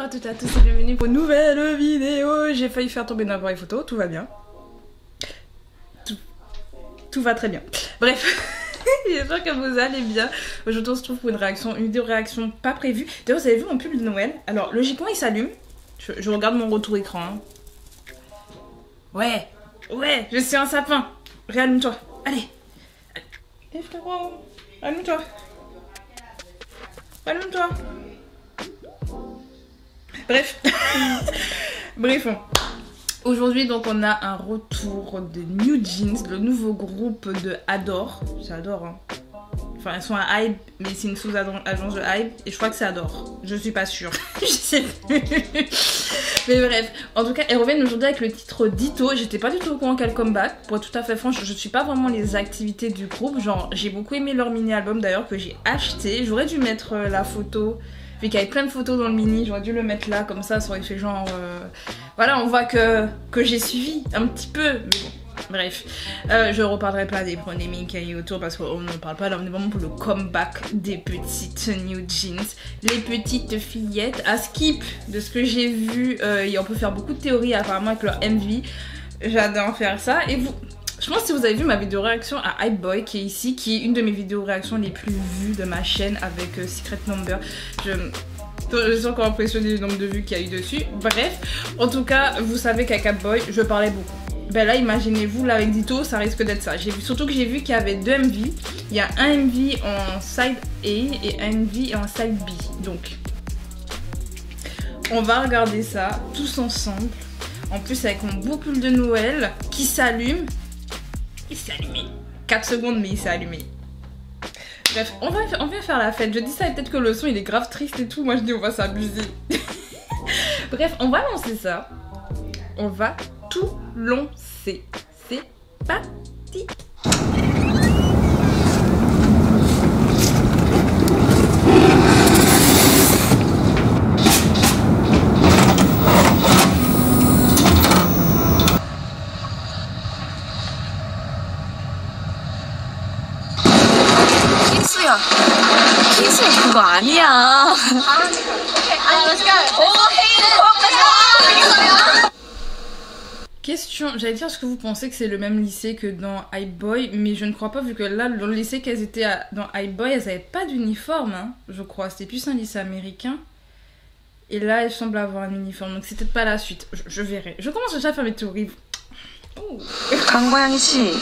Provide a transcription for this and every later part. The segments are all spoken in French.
à toutes et à tous et bienvenue pour une nouvelle vidéo. J'ai failli faire tomber n'importe photo, tout va bien. Tout va très bien. Bref, j'espère que vous allez bien. Aujourd'hui on se trouve pour une vidéo réaction pas prévue. D'ailleurs vous avez vu mon pub de Noël. Alors logiquement il s'allume. Je regarde mon retour écran. Hein. Ouais, je suis un sapin. Réallume-toi, allez. Eh frérot, allume-toi. Allume-toi. Bref. Bref. Aujourd'hui, donc, on a un retour de New Jeans, le nouveau groupe de Adore. C'est Adore, hein. Enfin, elles sont à Hybe, mais c'est une sous-agence de Hybe. Et je crois que c'est Adore. Je suis pas sûre. Je sais plus. Mais bref. En tout cas, elles reviennent aujourd'hui avec le titre Ditto. J'étais pas du tout au courant qu'elles comeback. Pour être tout à fait franche, je suis pas vraiment les activités du groupe. Genre, j'ai beaucoup aimé leur mini-album d'ailleurs que j'ai acheté. J'aurais dû mettre la photo. Vu qu'il y avait plein de photos dans le mini, j'aurais dû le mettre là, comme ça aurait fait genre... Voilà, on voit que j'ai suivi un petit peu, mais bon, bref. Je reparlerai pas des polémiques qu'il y a eu autour parce qu'on n'en parle pas, là on est vraiment pour le comeback des petites New Jeans. Les petites fillettes, à skip de ce que j'ai vu, et on peut faire beaucoup de théories apparemment avec leur MV. J'adore faire ça, et vous... Je pense que si vous avez vu ma vidéo réaction à Hype Boy qui est ici, qui est une de mes vidéos réactions les plus vues de ma chaîne avec Secret Number. Je suis encore impressionnée du nombre de vues qu'il y a eu dessus. Bref, en tout cas, vous savez qu'à Hype Boy, je parlais beaucoup. Ben là, imaginez-vous, là avec Ditto, ça risque d'être ça. Surtout que j'ai vu qu'il y avait deux MV. Il y a un MV en side A et un MV en side B. Donc, on va regarder ça tous ensemble. En plus, avec mon beau pull de Noël qui s'allume. Il s'est allumé. 4 secondes, mais il s'est allumé. Bref, on va faire la fête. Je dis ça et peut-être que le son il est grave triste et tout. Moi je dis on va s'amuser. Bref, on va lancer ça. On va tout lancer. C'est parti. 키스 그거 아니야. Let's go. Question, j'allais dire est-ce que vous pensez que c'est le même lycée que dans Hype Boy, mais je ne crois pas vu que là dans le lycée qu'elles étaient dans Hype Boy, elles n'avaient pas d'uniforme, hein, je crois. C'était plus un lycée américain. Et là elles semblent avoir un uniforme, donc c'est peut-être pas la suite. Je verrai. Je commence déjà à faire mes théories. 강고양이 씨.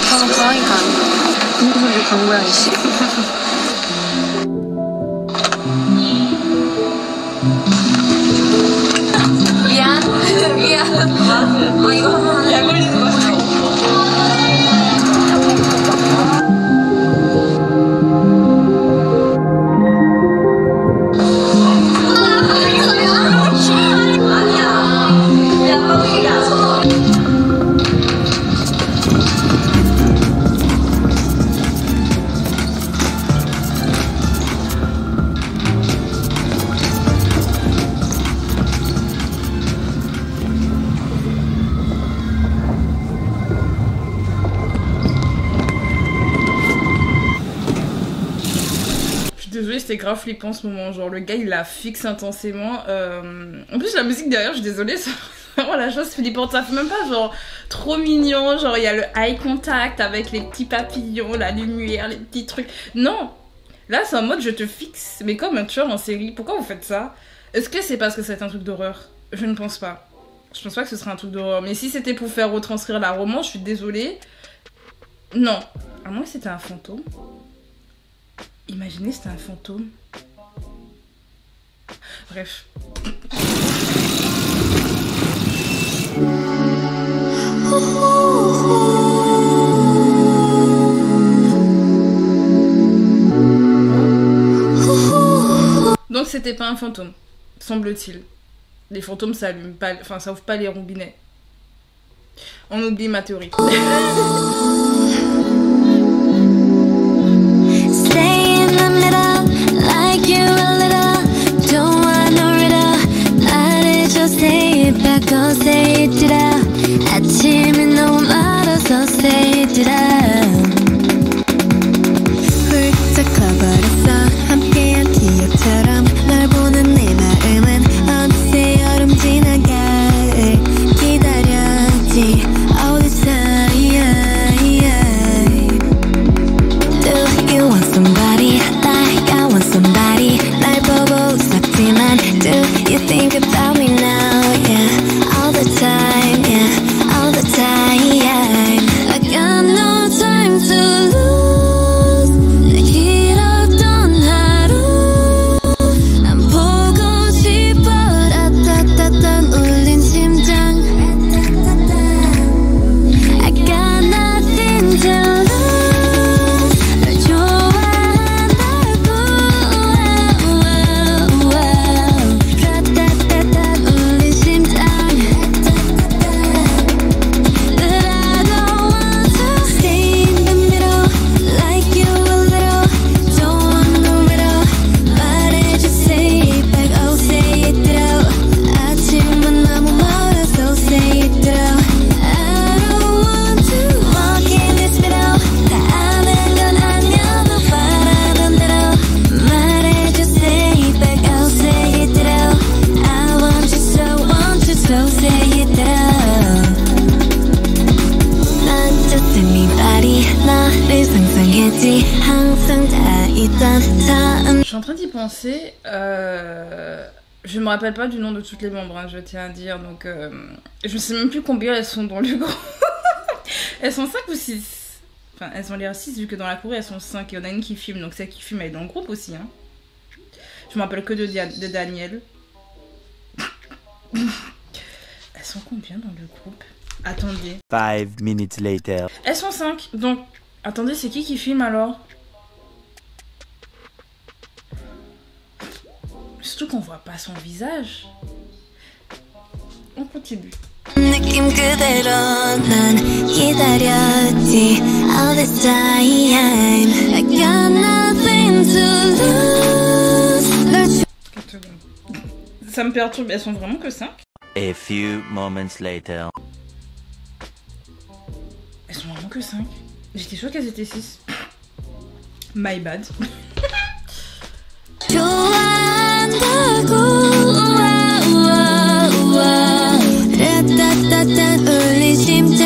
저는 고양이가 아니고 누구를 강고양이 씨. 미안. 이거 하면 약 올리는 거지. Désolée, c'était grave flippant en ce moment. Genre, le gars il la fixe intensément. En plus, la musique derrière, je suis désolée, c'est vraiment la chose flippante. Ça fait même pas genre trop mignon. Genre, il y a le eye contact avec les petits papillons, la lumière, les petits trucs. Non, là c'est en mode je te fixe, mais comme un tueur en série. Pourquoi vous faites ça? Est-ce que c'est parce que c'est un truc d'horreur? Je ne pense pas. Je pense pas que ce serait un truc d'horreur. Mais si c'était pour faire retranscrire la romance, je suis désolée. Non. À moins que c'était un fantôme. Imaginez c'était un fantôme. Bref. Donc c'était pas un fantôme, semble-t-il. Les fantômes ça allume pas, enfin ça ouvre pas les robinets. On oublie ma théorie. 아침이 너무 멀어서 say it 훌쩍 커버렸어 함께한 기억처럼 널 보는 내 마음 penser, je me rappelle pas du nom de toutes les membres, hein, je tiens à dire, donc je sais même plus combien elles sont dans le groupe. Elles sont 5 ou 6. Enfin, elles ont l'air 6 vu que dans la cour elles sont 5 et on a une qui filme, donc celle qui filme elle est dans le groupe aussi. Hein. Je me rappelle que de Daniel. Elles sont combien dans le groupe? Attendez. 5 minutes later. Elles sont 5, donc attendez, c'est qui filme alors? Surtout qu'on voit pas son visage. On continue. 느낌 그대로 난 기다렸지 all this time I got nothing to lose 4 secondes. Ça me perturbe, elles sont vraiment que 5? A few moments later. Elles sont vraiment que 5? J'étais sûre qu'elles étaient 6. My bad. 좋아한다고 라따따따 울린 심장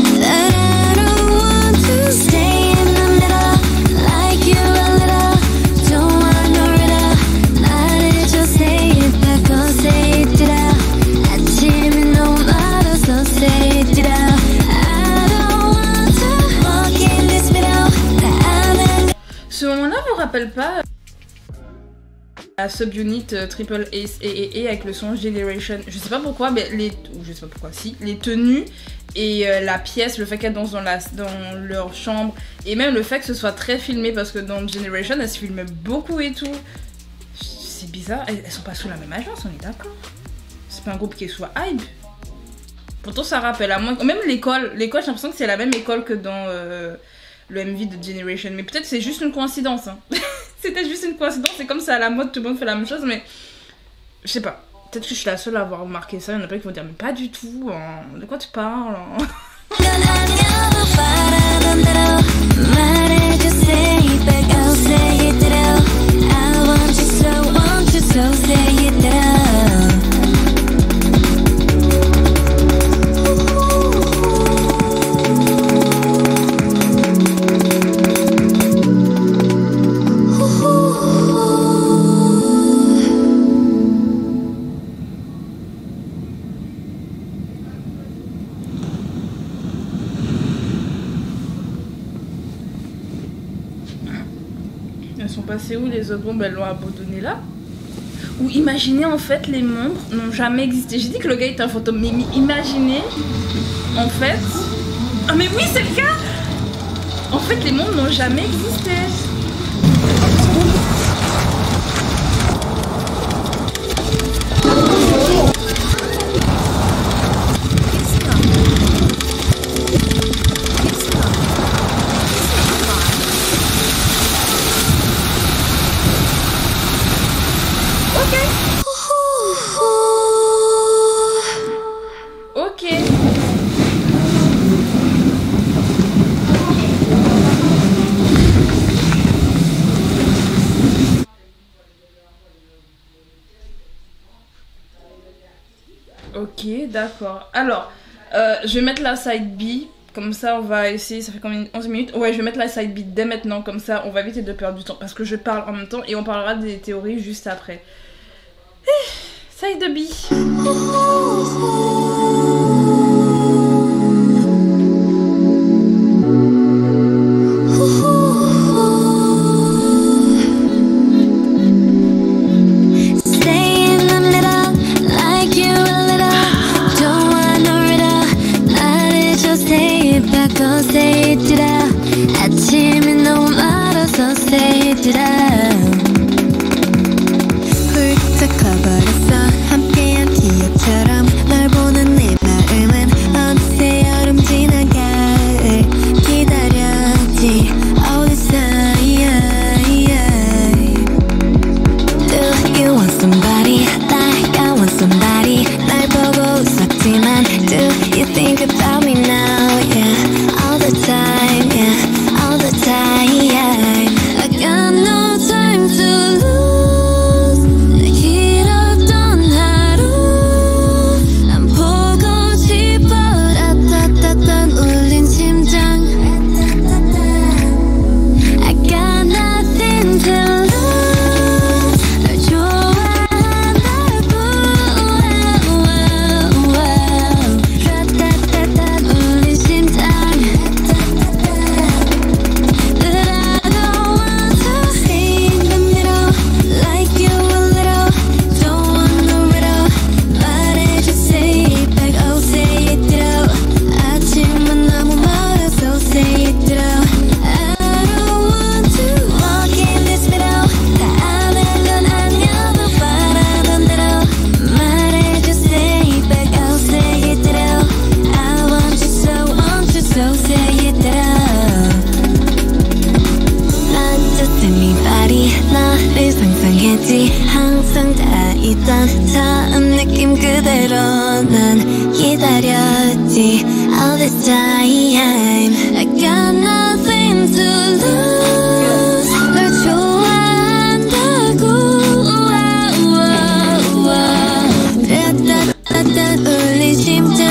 But I don't want to stay in the middle Like you a little Don't want no riddle 말해줘 say it back or say it out 아침이 너무 멀어서 say it out I don't want to walk in this middle Ce moment-là vous rappelle pas la subunit Triple Ace et avec le son Generation? Je sais pas pourquoi, mais je sais pas pourquoi, si, les tenues et la pièce, le fait qu'elles dansent dans leur chambre, et même le fait que ce soit très filmé, parce que dans Generation, elles se filment beaucoup et tout. C'est bizarre, elles sont pas sous la même agence, on est d'accord? C'est pas un groupe qui est sous Hybe. Pourtant ça rappelle à moi, même l'école, j'ai l'impression que c'est la même école que dans le MV de Generation, mais peut-être c'est juste une coïncidence, hein. C'était juste une coïncidence, c'est comme ça à la mode, tout le monde fait la même chose, mais je sais pas. Peut-être que je suis la seule à avoir remarqué ça, il y en a pas qui vont dire mais pas du tout, hein. De quoi tu parles hein. Elles sont passées où les autres bombes? Elles l'ont abandonné là? Ou imaginez en fait les membres n'ont jamais existé. J'ai dit que le gars était un fantôme, mais imaginez en fait... Ah mais oui c'est le cas. En fait les membres n'ont jamais existé. Ok, d'accord. Alors, je vais mettre la side B. Comme ça, on va essayer. Ça fait combien? 11 minutes? Ouais, je vais mettre la side B dès maintenant. Comme ça, on va éviter de perdre du temps. Parce que je parle en même temps et on parlera des théories juste après. Side B. 아침이 너무 멀어서 say it out 훌쩍 커버렸어 함께한 기억처럼 널 보는 내 마음은 어느새 여름 지난 가을 기다렸지 all this time Do you want somebody like I want somebody 날 보고 웃었지만 Do you think about me now yeah all the time yeah all the time I got no time to lose 길었던 하루 너를 상상했지 항상 다 있던 처음 느낌 그대로 난 기다렸지 All this time I got nothing to lose 널 좋아한다고 따따따따 울린 심장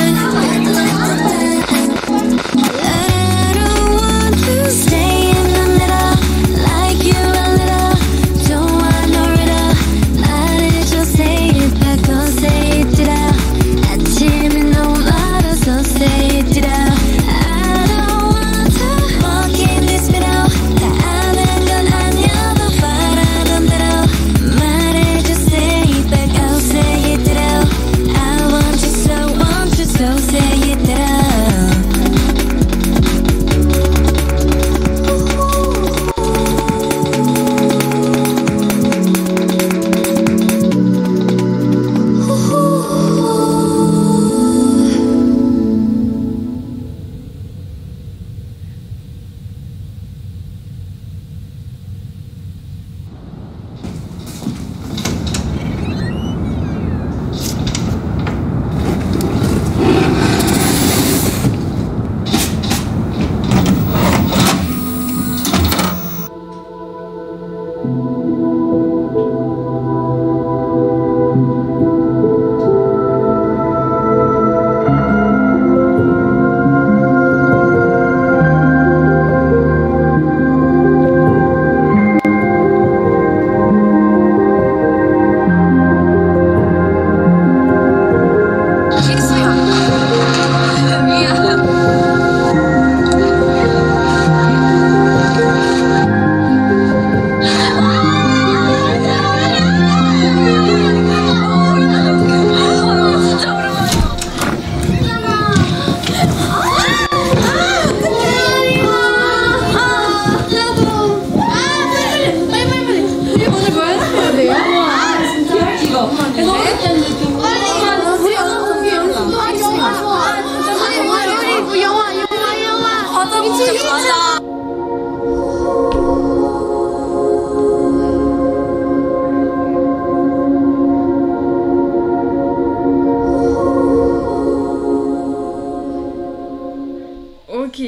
Ok,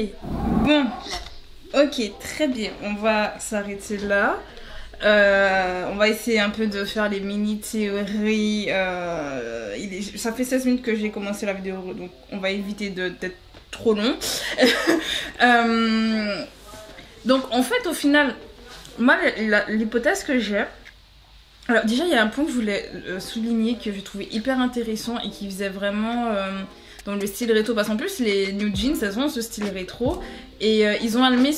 bon, ok, très bien, on va s'arrêter là. On va essayer un peu de faire les mini-théories. Ça fait 16 minutes que j'ai commencé la vidéo, donc on va éviter d'être trop long. Donc en fait, au final, moi, l'hypothèse que j'ai... Alors déjà, il y a un point que je voulais souligner que j'ai trouvé hyper intéressant et qui faisait vraiment... dans le style rétro, parce qu'en plus les New Jeans elles ont ce style rétro et ils ont amené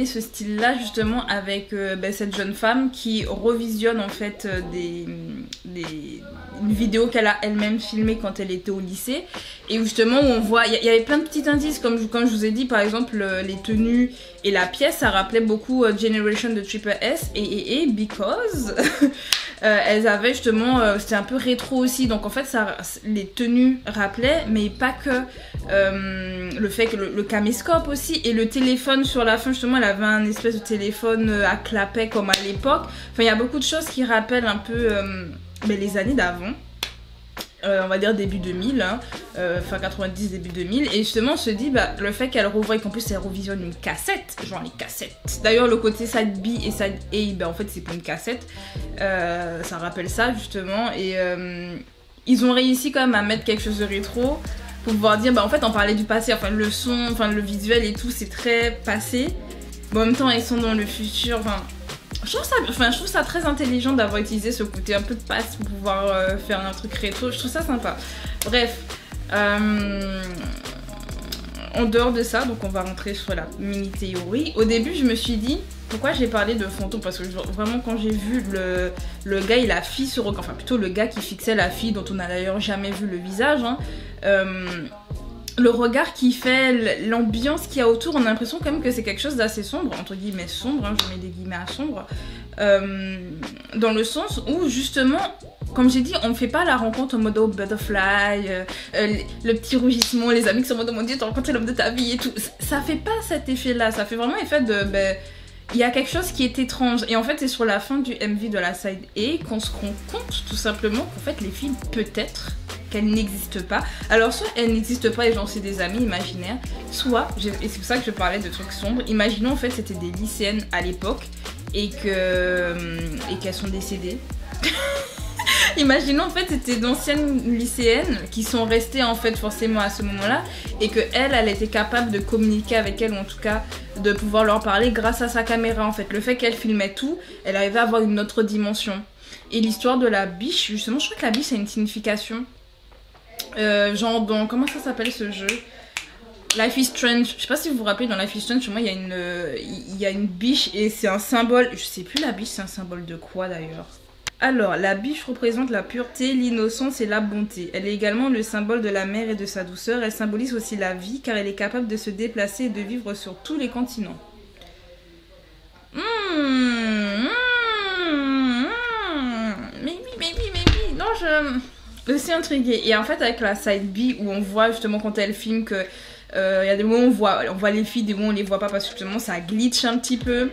ce style là justement avec cette jeune femme qui revisionne en fait une vidéo qu'elle a elle-même filmée quand elle était au lycée, et justement où on voit, il y avait plein de petits indices comme je vous ai dit, par exemple les tenues et la pièce, ça rappelait beaucoup Generation de Triple S et because elles avaient justement, c'était un peu rétro aussi, donc en fait les tenues rappelaient, mais pas que le fait que le caméscope aussi, et le téléphone sur la fin justement, elle avait un espèce de téléphone à clapet comme à l'époque. Enfin il y a beaucoup de choses qui rappellent un peu les années d'avant. On va dire début 2000, hein, fin 90, début 2000, et justement on se dit le fait qu'elle revoie et qu'en plus elle revisionne une cassette, genre les cassettes. D'ailleurs le côté side B et side A, en fait c'est pas une cassette, ça rappelle ça justement, et ils ont réussi quand même à mettre quelque chose de rétro pour pouvoir dire en fait on parlait du passé, enfin le son, enfin le visuel et tout c'est très passé, mais en même temps ils sont dans le futur, je trouve ça très intelligent d'avoir utilisé ce côté un peu de passe pour pouvoir faire un truc rétro, je trouve ça sympa. Bref, en dehors de ça, donc on va rentrer sur la mini théorie. Au début je me suis dit, pourquoi j'ai parlé de fantôme, parce que vraiment quand j'ai vu le gars et la fille se regardent, enfin plutôt le gars qui fixait la fille dont on n'a d'ailleurs jamais vu le visage, hein, le regard qui fait, l'ambiance qu'il y a autour, on a l'impression quand même que c'est quelque chose d'assez sombre, entre guillemets sombre, hein, je mets des guillemets à sombre, dans le sens où justement, comme j'ai dit, on ne fait pas la rencontre en mode oh, butterfly, le petit rougissement, les amis qui sont en mode oh mon dieu, t'as rencontré l'homme de ta vie et tout, ça fait pas cet effet là, ça fait vraiment effet de il y a quelque chose qui est étrange. Et en fait, c'est sur la fin du MV de la side A qu'on se rend compte tout simplement qu'en fait, les filles, peut-être qu'elles n'existent pas. Alors, soit elles n'existent pas et genre c'est des amis imaginaires, soit, et c'est pour ça que je parlais de trucs sombres, imaginons en fait c'était des lycéennes à l'époque et qu'elles sont décédées. Imaginons en fait c'était d'anciennes lycéennes qui sont restées en fait forcément à ce moment-là et que elle était capable de communiquer avec elles ou en tout cas de pouvoir leur parler grâce à sa caméra en fait. Le fait qu'elle filmait tout, elle arrivait à avoir une autre dimension. Et l'histoire de la biche, justement je crois que la biche a une signification. Genre dans, comment ça s'appelle ce jeu? Life is Strange. Je sais pas si vous vous rappelez, dans Life is Strange, chez moi il y a une biche et c'est un symbole, je sais plus la biche c'est un symbole de quoi d'ailleurs. Alors, la biche représente la pureté, l'innocence et la bonté. Elle est également le symbole de la mer et de sa douceur. Elle symbolise aussi la vie car elle est capable de se déplacer et de vivre sur tous les continents. Mais oui. Non, je suis intriguée. Et en fait, avec la side B où on voit justement quand elle filme que il y a des moments où on voit les filles, des moments où on les voit pas parce que justement ça glitch un petit peu.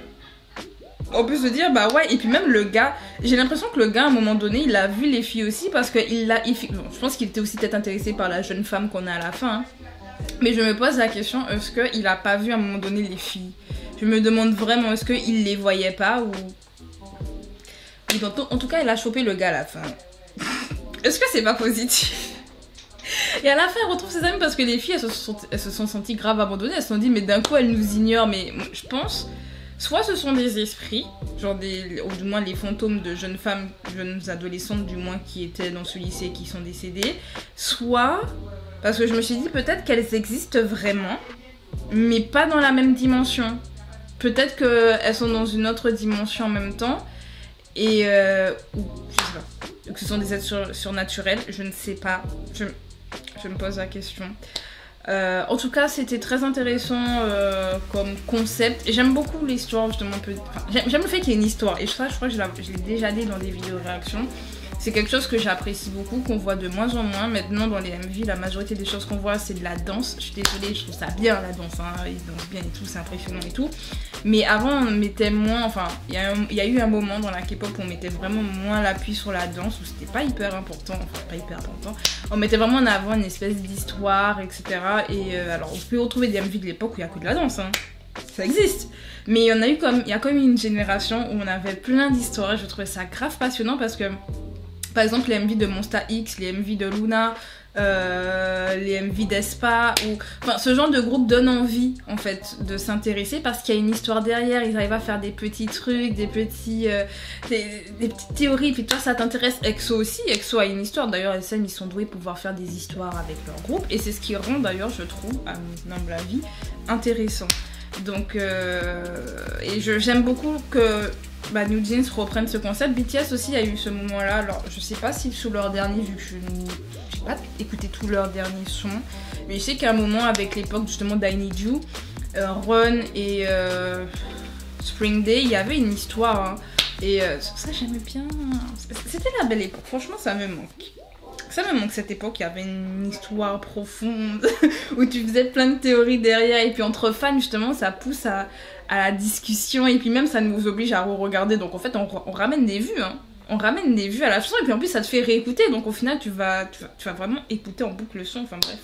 On peut se dire bah ouais, et puis même le gars, j'ai l'impression que le gars à un moment donné il a vu les filles aussi parce que bon, je pense qu'il était aussi peut-être intéressé par la jeune femme qu'on a à la fin, hein. Mais je me pose la question, est-ce qu'il a pas vu à un moment donné les filles? Je me demande vraiment, est-ce qu'il les voyait pas ou... En tout cas il a chopé le gars à la fin. Est-ce que c'est pas positif? Et à la fin elle retrouve ses amis parce que les filles elles se sont senties grave abandonnées, elles se sont dit mais d'un coup elles nous ignorent, mais je pense... Soit ce sont des esprits, genre ou du moins les fantômes de jeunes femmes, jeunes adolescentes du moins qui étaient dans ce lycée et qui sont décédées. Soit, parce que je me suis dit peut-être qu'elles existent vraiment, mais pas dans la même dimension. Peut-être qu'elles sont dans une autre dimension en même temps, et ou je sais pas, que ce sont des êtres surnaturels, je ne sais pas, je me pose la question. En tout cas c'était très intéressant comme concept et j'aime beaucoup l'histoire justement j'aime le fait qu'il y ait une histoire et ça je crois que je l'ai déjà dit dans des vidéos réactions. C'est quelque chose que j'apprécie beaucoup, qu'on voit de moins en moins maintenant dans les MV. La majorité des choses qu'on voit c'est de la danse. Je suis désolée, je trouve ça bien la danse, hein. Ils dansent bien et tout, c'est impressionnant et tout. Mais avant on mettait moins, enfin il y a eu un moment dans la K-pop où on mettait vraiment moins l'appui sur la danse, où c'était pas hyper important, on mettait vraiment en avant une espèce d'histoire, etc. Et alors on peut retrouver des MV de l'époque où il y a que de la danse, hein. Ça existe. Mais il y a comme une génération où on avait plein d'histoires et je trouvais ça grave passionnant parce que par exemple les MV de Monsta X, les MV de Luna, les MV d'Espa, ou enfin ce genre de groupe donne envie en fait de s'intéresser parce qu'il y a une histoire derrière, ils arrivent à faire des petits trucs, des petites théories, puis toi ça t'intéresse. EXO aussi, EXO a une histoire, d'ailleurs SM ils sont doués pour pouvoir faire des histoires avec leur groupe et c'est ce qui rend d'ailleurs je trouve, à mon humble avis, intéressant. Donc et j'aime beaucoup que New Jeans reprennent ce concept. BTS aussi a eu ce moment là, alors je sais pas si sous leur dernier, vu que je n'ai pas écouté tous leurs derniers sons, mais je sais qu'à un moment avec l'époque justement d'I Need You, Run et Spring Day, il y avait une histoire, hein. Et ça j'aimais bien, c'était la belle époque, franchement ça me manque. Ça me manque cette époque, il y avait une histoire profonde où tu faisais plein de théories derrière et puis entre fans justement ça pousse à la discussion et puis même ça nous oblige à re-regarder, donc en fait on ramène des vues, hein. On ramène des vues à la chanson et puis en plus ça te fait réécouter, donc au final tu vas vraiment écouter en boucle le son, enfin bref.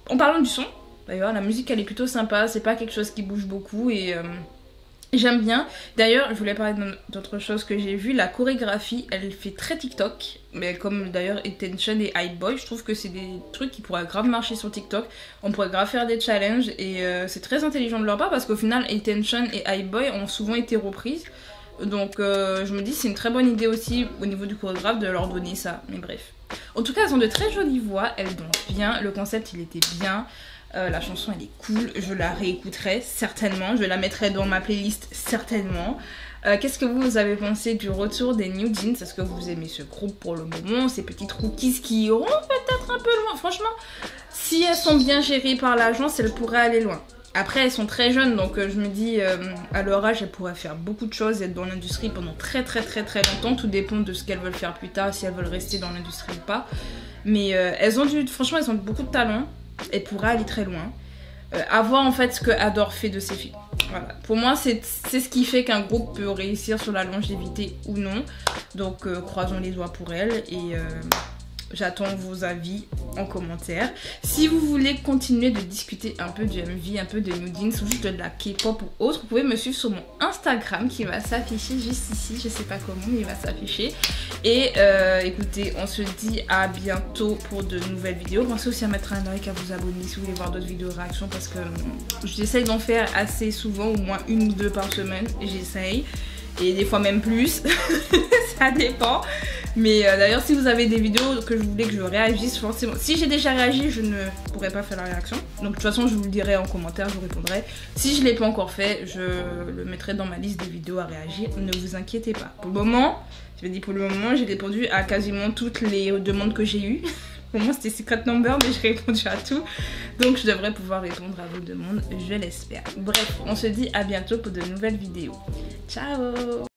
En parlant du son, d'ailleurs la musique elle est plutôt sympa, c'est pas quelque chose qui bouge beaucoup et... j'aime bien. D'ailleurs, je voulais parler d'autre chose que j'ai vu. La chorégraphie, elle fait très TikTok. Mais comme d'ailleurs Attention et Hype je trouve que c'est des trucs qui pourraient grave marcher sur TikTok. On pourrait grave faire des challenges. Et c'est très intelligent de leur part parce qu'au final, Attention et Hype ont souvent été reprises. Donc je me dis c'est une très bonne idée aussi au niveau du chorégraphe de leur donner ça. Mais bref. En tout cas, elles ont de très jolies voix. Elles dansent bien. Le concept, il était bien. La chanson elle est cool, je la réécouterai certainement, je la mettrai dans ma playlist certainement. Qu'est-ce que vous avez pensé du retour des New Jeans? Est-ce que vous aimez ce groupe pour le moment? Ces petites rookies qui iront peut-être un peu loin. Franchement, si elles sont bien gérées par l'agence, elles pourraient aller loin. Après elles sont très jeunes donc je me dis à leur âge elles pourraient faire beaucoup de choses, être dans l'industrie pendant très longtemps. Tout dépend de ce qu'elles veulent faire plus tard, si elles veulent rester dans l'industrie ou pas. Mais franchement elles ont beaucoup de talent. Elle pourra aller très loin. à voir en fait ce que Adore fait de ses filles. Voilà. Pour moi, c'est ce qui fait qu'un groupe peut réussir sur la longévité ou non. Donc, croisons les doigts pour elle et j'attends vos avis en commentaire. Si vous voulez continuer de discuter un peu du MV, un peu de New Jeans ou juste de la K-pop ou autre, vous pouvez me suivre sur mon Instagram qui va s'afficher juste ici. Je sais pas comment, mais il va s'afficher. Et écoutez, on se dit à bientôt pour de nouvelles vidéos. Pensez aussi à mettre un like, à vous abonner si vous voulez voir d'autres vidéos réactions parce que j'essaye d'en faire assez souvent, au moins 1 ou 2 par semaine. J'essaye. Et des fois même plus. Ça dépend. Mais d'ailleurs, si vous avez des vidéos que vous voulez que je réagisse, forcément. Si j'ai déjà réagi, je ne pourrais pas faire la réaction. Donc de toute façon, je vous le dirai en commentaire, je vous répondrai. Si je ne l'ai pas encore fait, je le mettrai dans ma liste des vidéos à réagir. Ne vous inquiétez pas. Pour le moment, j'ai répondu à quasiment toutes les demandes que j'ai eues. Pour moi, c'était Secret Number, mais j'ai répondu à tout. Donc, je devrais pouvoir répondre à vos demandes, je l'espère. Bref, on se dit à bientôt pour de nouvelles vidéos. Ciao!